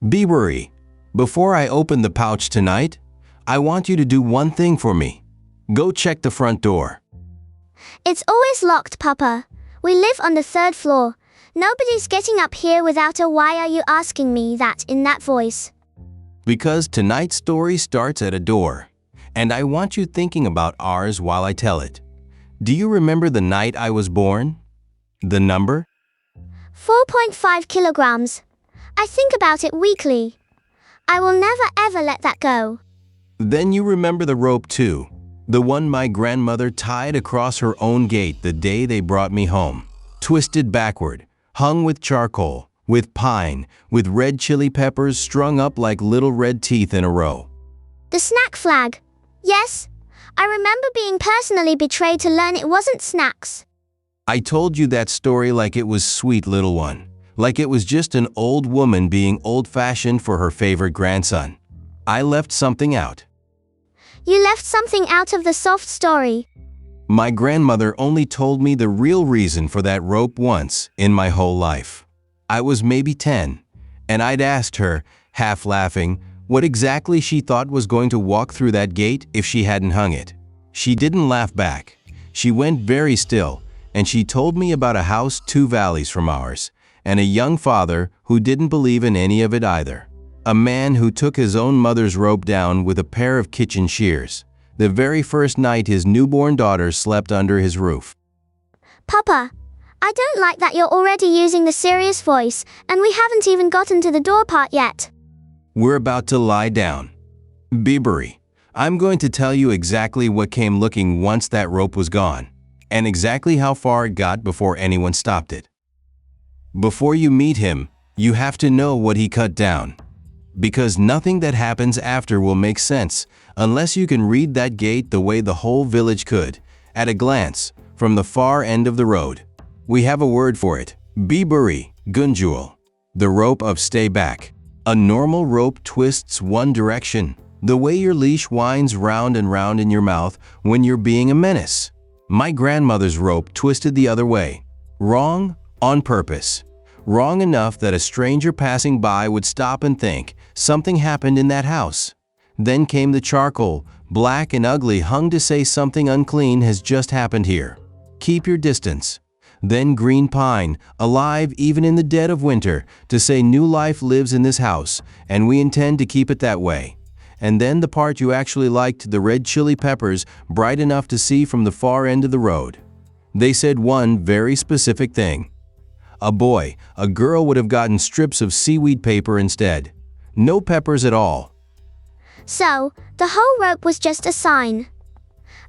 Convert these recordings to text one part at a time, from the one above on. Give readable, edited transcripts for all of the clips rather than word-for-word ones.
BBuri, before I open the pouch tonight, I want you to do one thing for me. Go check the front door. It's always locked, Papa. We live on the third floor. Nobody's getting up here without a why are you asking me that in that voice? Because tonight's story starts at a door, and I want you thinking about ours while I tell it. Do you remember the night I was born? The number? 4.5 kilograms. I think about it weekly. I will never ever let that go. Then you remember the rope too, the one my grandmother tied across her own gate the day they brought me home. Twisted backward, hung with charcoal, with pine, with red chili peppers strung up like little red teeth in a row. The snack flag. Yes, I remember being personally betrayed to learn it wasn't snacks. I told you that story like it was sweet, little one. Like it was just an old woman being old-fashioned for her favorite grandson. I left something out. You left something out of the soft story. My grandmother only told me the real reason for that rope once in my whole life. I was maybe 10, and I'd asked her, half laughing, what exactly she thought was going to walk through that gate if she hadn't hung it. She didn't laugh back. She went very still, and she told me about a house 2 valleys from ours, and a young father who didn't believe in any of it either. A man who took his own mother's rope down with a pair of kitchen shears, the very first night his newborn daughter slept under his roof. Papa, I don't like that you're already using the serious voice, and we haven't even gotten to the door part yet. We're about to lie down. BBuri, I'm going to tell you exactly what came looking once that rope was gone, and exactly how far it got before anyone stopped it. Before you meet him, you have to know what he cut down. Because nothing that happens after will make sense unless you can read that gate the way the whole village could, at a glance, from the far end of the road. We have a word for it. BBuri, geumjul, the rope of stay back. A normal rope twists one direction, the way your leash winds round and round in your mouth when you're being a menace. My grandmother's rope twisted the other way. Wrong on purpose. Wrong enough that a stranger passing by would stop and think something happened in that house. Then came the charcoal, black and ugly, hung to say something unclean has just happened here. Keep your distance. Then green pine, alive even in the dead of winter, to say new life lives in this house, and we intend to keep it that way. And then the part you actually liked, the red chili peppers, bright enough to see from the far end of the road. They said one very specific thing. A boy, a girl would have gotten strips of seaweed paper instead. No peppers at all. So, the whole rope was just a sign.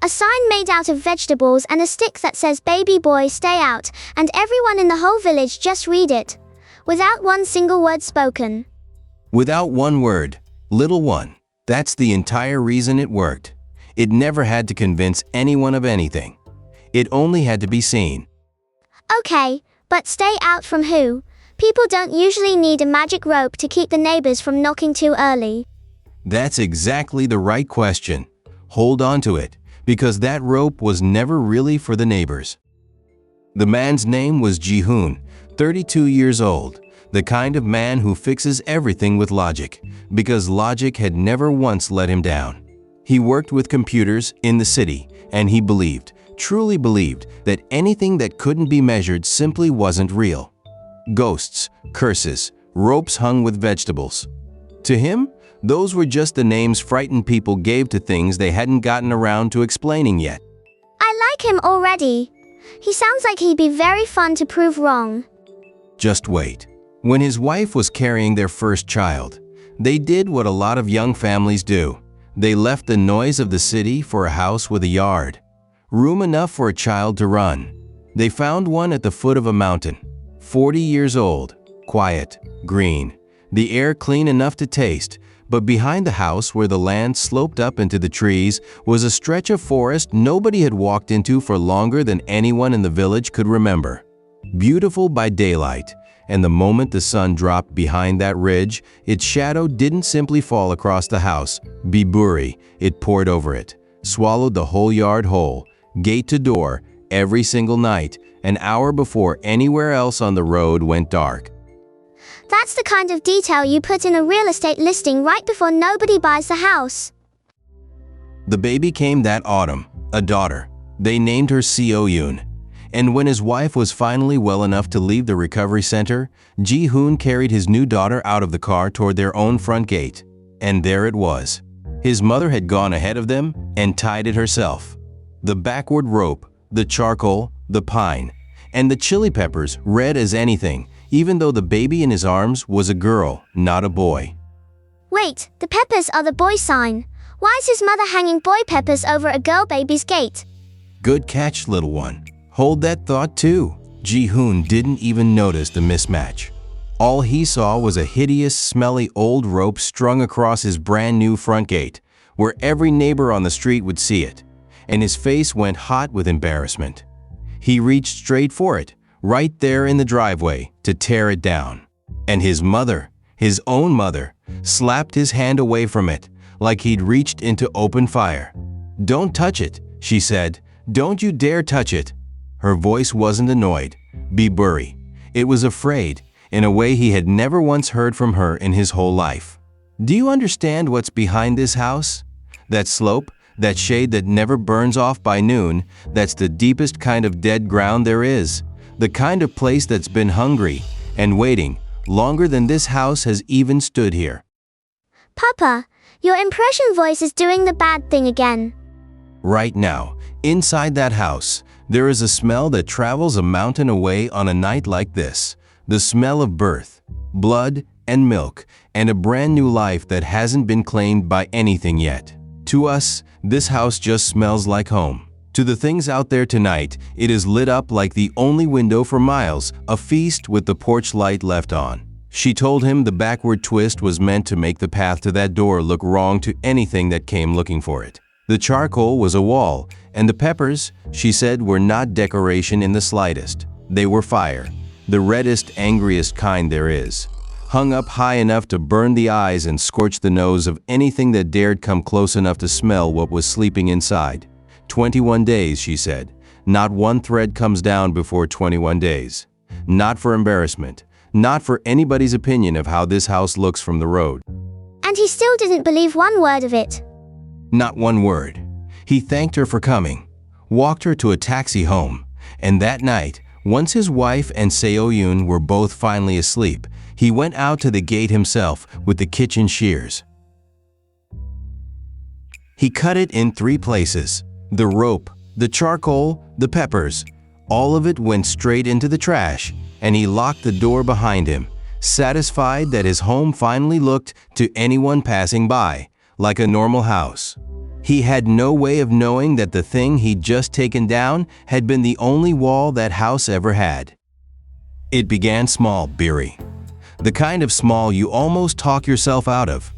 A sign made out of vegetables and a stick that says baby boy stay out, and everyone in the whole village just read it. Without one single word spoken. Without one word, little one. That's the entire reason it worked. It never had to convince anyone of anything. It only had to be seen. Okay, but stay out from who? People don't usually need a magic rope to keep the neighbors from knocking too early. That's exactly the right question. Hold on to it, because that rope was never really for the neighbors. The man's name was Jihoon, 32 years old, the kind of man who fixes everything with logic, because logic had never once let him down. He worked with computers in the city, and he believed, truly believed, that anything that couldn't be measured simply wasn't real. Ghosts, curses, ropes hung with vegetables. To him, those were just the names frightened people gave to things they hadn't gotten around to explaining yet. I like him already. He sounds like he'd be very fun to prove wrong. Just wait. When his wife was carrying their first child, they did what a lot of young families do. They left the noise of the city for a house with a yard. Room enough for a child to run. They found one at the foot of a mountain. 40 years old, quiet, green, the air clean enough to taste, but behind the house where the land sloped up into the trees was a stretch of forest nobody had walked into for longer than anyone in the village could remember. Beautiful by daylight, and the moment the sun dropped behind that ridge, its shadow didn't simply fall across the house. BBuri, it poured over it, swallowed the whole yard whole, gate to door, every single night, an hour before anywhere else on the road went dark. That's the kind of detail you put in a real estate listing right before nobody buys the house. The baby came that autumn, a daughter. They named her Jihoon. And when his wife was finally well enough to leave the recovery center, Jihoon carried his new daughter out of the car toward their own front gate. And there it was. His mother had gone ahead of them and tied it herself. The backward rope, the charcoal, the pine, and the chili peppers red as anything, even though the baby in his arms was a girl, not a boy. Wait, the peppers are the boy sign. Why is his mother hanging boy peppers over a girl baby's gate? Good catch, little one. Hold that thought too. Jihoon didn't even notice the mismatch. All he saw was a hideous, smelly old rope strung across his brand new front gate, where every neighbor on the street would see it, and his face went hot with embarrassment. He reached straight for it, right there in the driveway, to tear it down. And his mother, his own mother, slapped his hand away from it, like he'd reached into open fire. "Don't touch it," she said. "Don't you dare touch it." Her voice wasn't annoyed, BBuri. It was afraid, in a way he had never once heard from her in his whole life. "Do you understand what's behind this house? That slope, that shade that never burns off by noon, that's the deepest kind of dead ground there is. The kind of place that's been hungry and waiting longer than this house has even stood here." Papa, your impression voice is doing the bad thing again. Right now, inside that house, there is a smell that travels a mountain away on a night like this. The smell of birth, blood, and milk, and a brand new life that hasn't been claimed by anything yet. To us, this house just smells like home. To the things out there tonight, it is lit up like the only window for miles, a feast with the porch light left on. She told him the backward twist was meant to make the path to that door look wrong to anything that came looking for it. The charcoal was a wall, and the peppers, she said, were not decoration in the slightest. They were fire, the reddest, angriest kind there is, hung up high enough to burn the eyes and scorch the nose of anything that dared come close enough to smell what was sleeping inside. 21 days, she said. Not one thread comes down before 21 days. Not for embarrassment, not for anybody's opinion of how this house looks from the road. And he still didn't believe one word of it. Not one word. He thanked her for coming, walked her to a taxi home, and that night, once his wife and Jihoon were both finally asleep, he went out to the gate himself with the kitchen shears. He cut it in 3 places. The rope, the charcoal, the peppers, all of it went straight into the trash, and he locked the door behind him, satisfied that his home finally looked, to anyone passing by, like a normal house. He had no way of knowing that the thing he'd just taken down had been the only wall that house ever had. It began small, BBuri. The kind of small you almost talk yourself out of.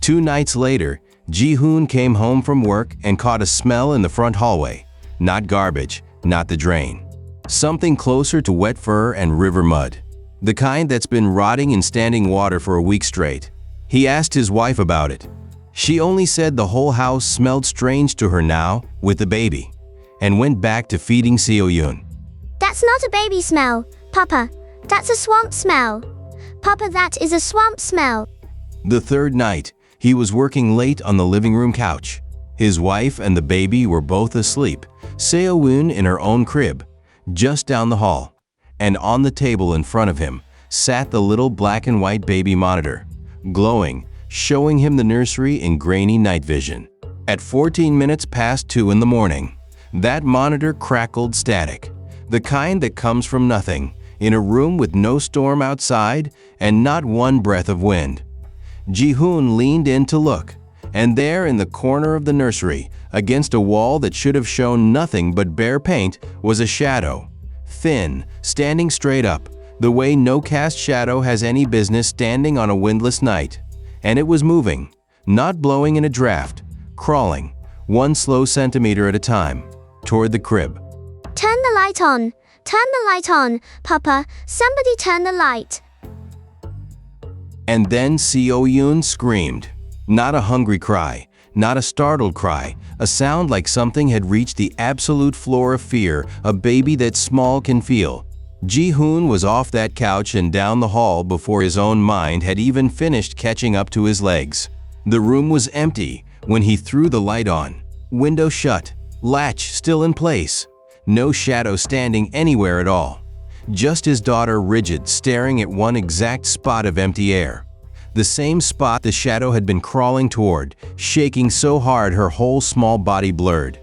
2 nights later, Jihoon came home from work and caught a smell in the front hallway. Not garbage, not the drain. Something closer to wet fur and river mud. The kind that's been rotting in standing water for a week straight. He asked his wife about it. She only said the whole house smelled strange to her now, with the baby, and went back to feeding Jihoon. That's not a baby smell, Papa. That's a swamp smell. Papa, that is a swamp smell. The 3rd night, he was working late on the living room couch. His wife and the baby were both asleep, Jihoon in her own crib, just down the hall. And on the table in front of him sat the little black and white baby monitor, glowing, showing him the nursery in grainy night vision. At 14 minutes past 2 in the morning, that monitor crackled static, the kind that comes from nothing, in a room with no storm outside and not one breath of wind. Jihoon leaned in to look, and there in the corner of the nursery, against a wall that should have shown nothing but bare paint, was a shadow, thin, standing straight up, the way no cast shadow has any business standing on a windless night. And it was moving, not blowing in a draft, crawling, 1 slow centimeter at a time, toward the crib. Turn the light on. Turn the light on, Papa. Somebody turn the light. And then Jihoon screamed. Not a hungry cry, not a startled cry, a sound like something had reached the absolute floor of fear a baby that small can feel. Jihoon was off that couch and down the hall before his own mind had even finished catching up to his legs. The room was empty when he threw the light on. Window shut, latch still in place. No shadow standing anywhere at all. Just his daughter rigid, staring at one exact spot of empty air. The same spot the shadow had been crawling toward, shaking so hard her whole small body blurred.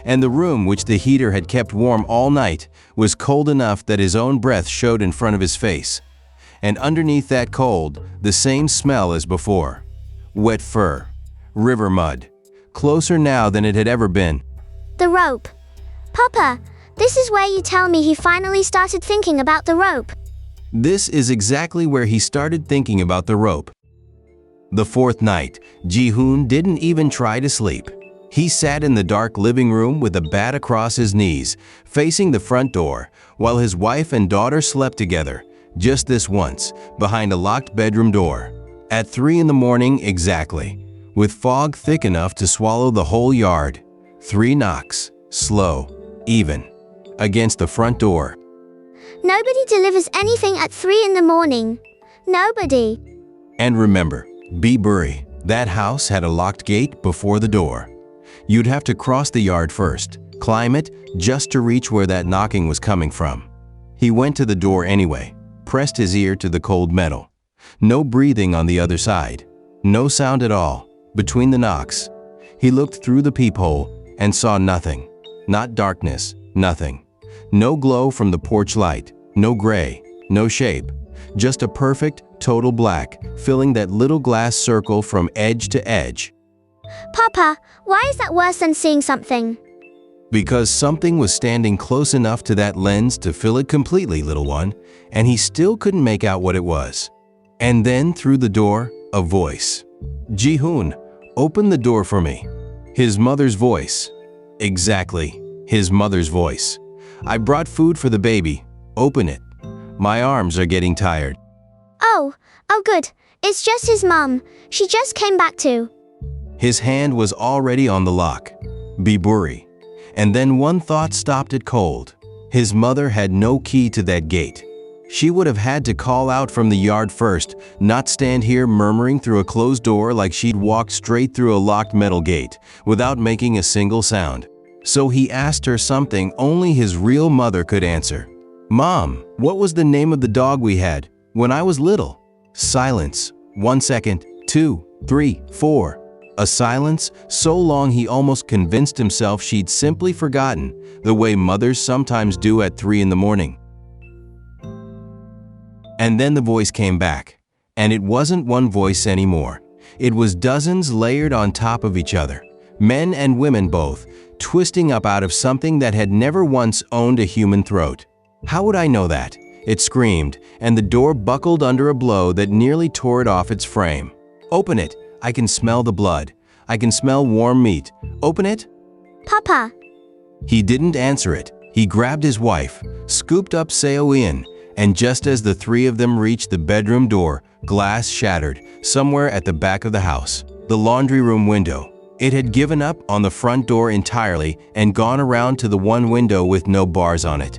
And the room, which the heater had kept warm all night, was cold enough that his own breath showed in front of his face. And underneath that cold, the same smell as before. Wet fur. River mud. Closer now than it had ever been. The rope. Papa, this is where you tell me he finally started thinking about the rope. This is exactly where he started thinking about the rope. The fourth night, Jihoon didn't even try to sleep. He sat in the dark living room with a bat across his knees, facing the front door, while his wife and daughter slept together, just this once, behind a locked bedroom door. At 3 in the morning exactly, with fog thick enough to swallow the whole yard. 3 knocks, slow, even, against the front door. Nobody delivers anything at 3 in the morning. Nobody. And remember, BBuri, that house had a locked gate before the door. You'd have to cross the yard first, climb it, just to reach where that knocking was coming from. He went to the door anyway, pressed his ear to the cold metal. No breathing on the other side. No sound at all, between the knocks. He looked through the peephole and saw nothing. Not darkness, nothing. No glow from the porch light, no gray, no shape. Just a perfect, total black, filling that little glass circle from edge to edge. Papa, why is that worse than seeing something? Because something was standing close enough to that lens to fill it completely, little one, and he still couldn't make out what it was. And then through the door, a voice. Jihoon, open the door for me. His mother's voice. Exactly, his mother's voice. I brought food for the baby. Open it. My arms are getting tired. Oh good. It's just his mum. She just came back too. His hand was already on the lock. BBuri. And then one thought stopped it cold. His mother had no key to that gate. She would have had to call out from the yard first, not stand here murmuring through a closed door like she'd walked straight through a locked metal gate, without making a single sound. So he asked her something only his real mother could answer. Mom, what was the name of the dog we had when I was little? Silence. 1 second, 2, 3, 4. A silence so long he almost convinced himself she'd simply forgotten, the way mothers sometimes do at 3 in the morning. And then the voice came back. And it wasn't one voice anymore. It was dozens layered on top of each other. Men and women both, twisting up out of something that had never once owned a human throat. How would I know that? It screamed, and the door buckled under a blow that nearly tore it off its frame. Open it. I can smell the blood. I can smell warm meat. Open it. Papa. He didn't answer it. He grabbed his wife, scooped up Seo in, and just as the 3 of them reached the bedroom door, glass shattered somewhere at the back of the house. The laundry room window. It had given up on the front door entirely and gone around to the one window with no bars on it.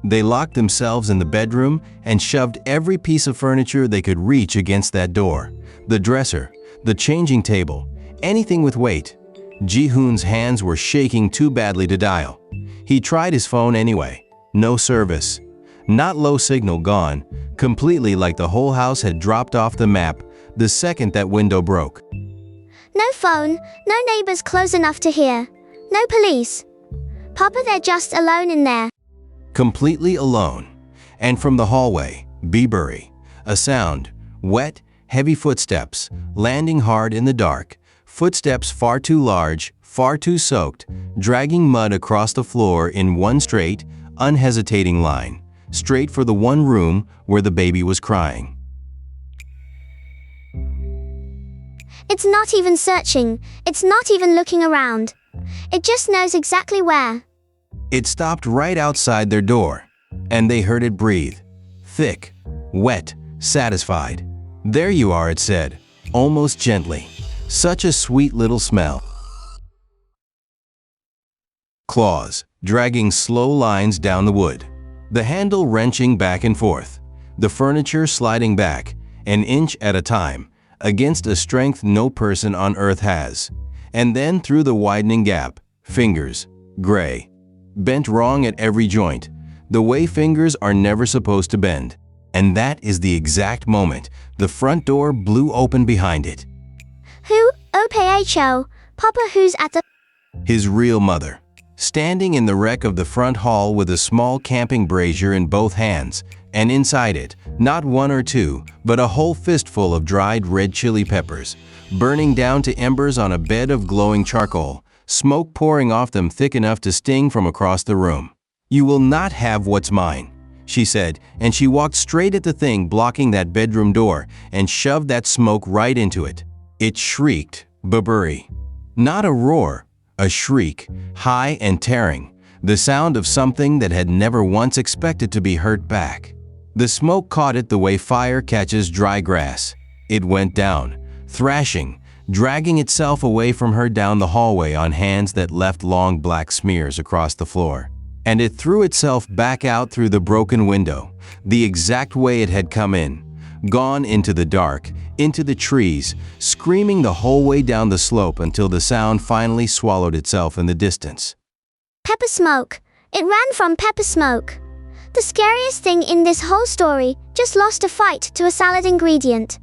They locked themselves in the bedroom and shoved every piece of furniture they could reach against that door. The dresser, the changing table, anything with weight. Jihoon's hands were shaking too badly to dial. He tried his phone anyway. No service. Not low signal, gone, completely, like the whole house had dropped off the map the second that window broke. No phone, no neighbors close enough to hear. No police. Papa, they're just alone in there. Completely alone. And from the hallway, BBuri, a sound, wet, heavy footsteps, landing hard in the dark, footsteps far too large, far too soaked, dragging mud across the floor in one straight, unhesitating line, straight for the one room where the baby was crying. It's not even searching. It's not even looking around. It just knows exactly where. It stopped right outside their door, and they heard it breathe. Thick, wet, satisfied. There you are, it said, almost gently. Such a sweet little smell. Claws, dragging slow lines down the wood. The handle wrenching back and forth, the furniture sliding back, an inch at a time, against a strength no person on earth has. And then through the widening gap, fingers, gray, bent wrong at every joint, the way fingers are never supposed to bend. And that is the exact moment the front door blew open behind it. Who? OPHO, Papa, who's at the... His real mother, standing in the wreck of the front hall with a small camping brazier in both hands, and inside it, not one or two, but a whole fistful of dried red chili peppers, burning down to embers on a bed of glowing charcoal, smoke pouring off them thick enough to sting from across the room. "You will not have what's mine," she said, and she walked straight at the thing blocking that bedroom door and shoved that smoke right into it. It shrieked, BBuri. Not a roar, a shriek, high and tearing, the sound of something that had never once expected to be hurt back. The smoke caught it the way fire catches dry grass. It went down, thrashing, dragging itself away from her down the hallway on hands that left long black smears across the floor. And it threw itself back out through the broken window, the exact way it had come in, gone into the dark, into the trees, screaming the whole way down the slope until the sound finally swallowed itself in the distance. Pepper smoke. It ran from pepper smoke. The scariest thing in this whole story, just lost a fight to a salad ingredient.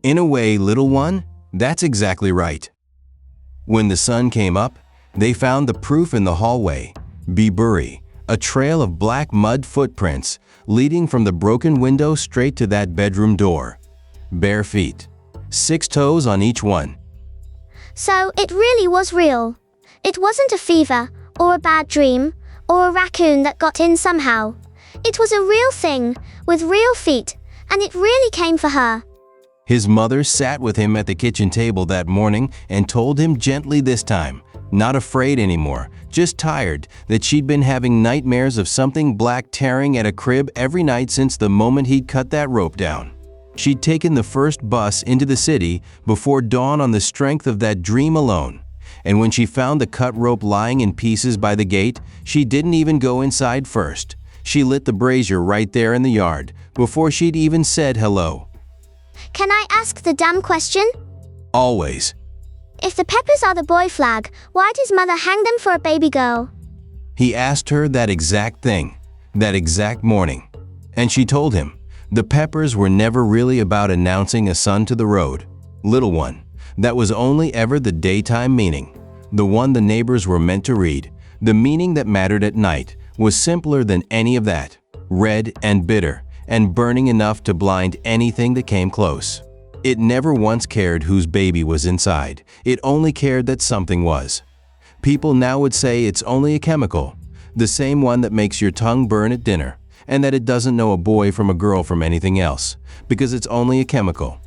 In a way, little one, that's exactly right. When the sun came up, they found the proof in the hallway. BBuri, a trail of black mud footprints leading from the broken window straight to that bedroom door. Bare feet, 6 toes on each one. So it really was real. It wasn't a fever, or a bad dream, or a raccoon that got in somehow. It was a real thing, with real feet, and it really came for her. His mother sat with him at the kitchen table that morning and told him gently this time, not afraid anymore, just tired, that she'd been having nightmares of something black tearing at a crib every night since the moment he'd cut that rope down. She'd taken the first bus into the city before dawn on the strength of that dream alone. And when she found the cut rope lying in pieces by the gate, she didn't even go inside first. She lit the brazier right there in the yard, before she'd even said hello. Can I ask the dumb question? Always. If the peppers are the boy flag, why does mother hang them for a baby girl? He asked her that exact thing, that exact morning. And she told him, the peppers were never really about announcing a son to the road. Little one, that was only ever the daytime meaning, the one the neighbors were meant to read. The meaning that mattered at night was simpler than any of that, red and bitter, and burning enough to blind anything that came close. It never once cared whose baby was inside. It only cared that something was. People now would say it's only a chemical, the same one that makes your tongue burn at dinner, and that it doesn't know a boy from a girl from anything else, because it's only a chemical.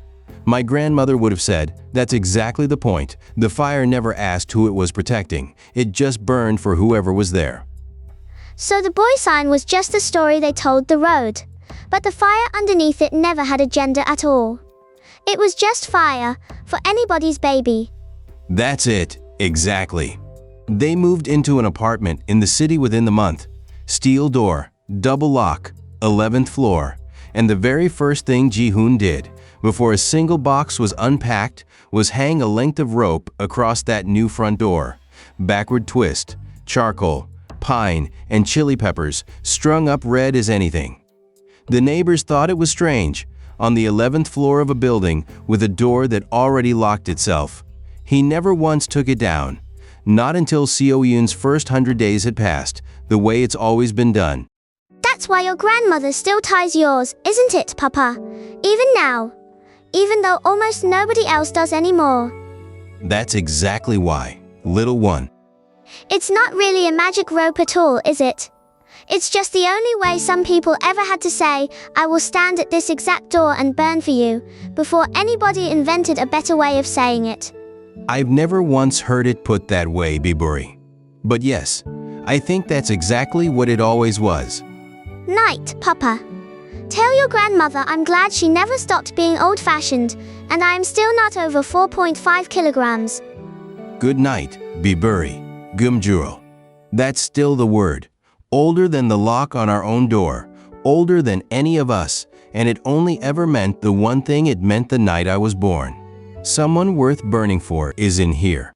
My grandmother would have said, that's exactly the point. The fire never asked who it was protecting. It just burned for whoever was there. So the boy sign was just the story they told the road. But the fire underneath it never had a gender at all. It was just fire, for anybody's baby. That's it, exactly. They moved into an apartment in the city within the month. Steel door, double lock, 11th floor. And the very first thing Jihoon did, before a single box was unpacked, was hang a length of rope across that new front door. Backward twist, charcoal, pine, and chili peppers, strung up red as anything. The neighbors thought it was strange, on the 11th floor of a building with a door that already locked itself. He never once took it down, not until Seoyun's first 100 days had passed, the way it's always been done. That's why your grandmother still ties yours, isn't it, Papa? Even now. Even though almost nobody else does anymore. That's exactly why, little one. It's not really a magic rope at all, is it? It's just the only way some people ever had to say, I will stand at this exact door and burn for you, before anybody invented a better way of saying it. I've never once heard it put that way, BBuri. But yes, I think that's exactly what it always was. Night, Papa. Tell your grandmother I'm glad she never stopped being old-fashioned, and I am still not over 4.5 kilograms. Good night, BBuri, geumjul. That's still the word. older than the lock on our own door, older than any of us, and it only ever meant the one thing it meant the night I was born. Someone worth burning for is in here.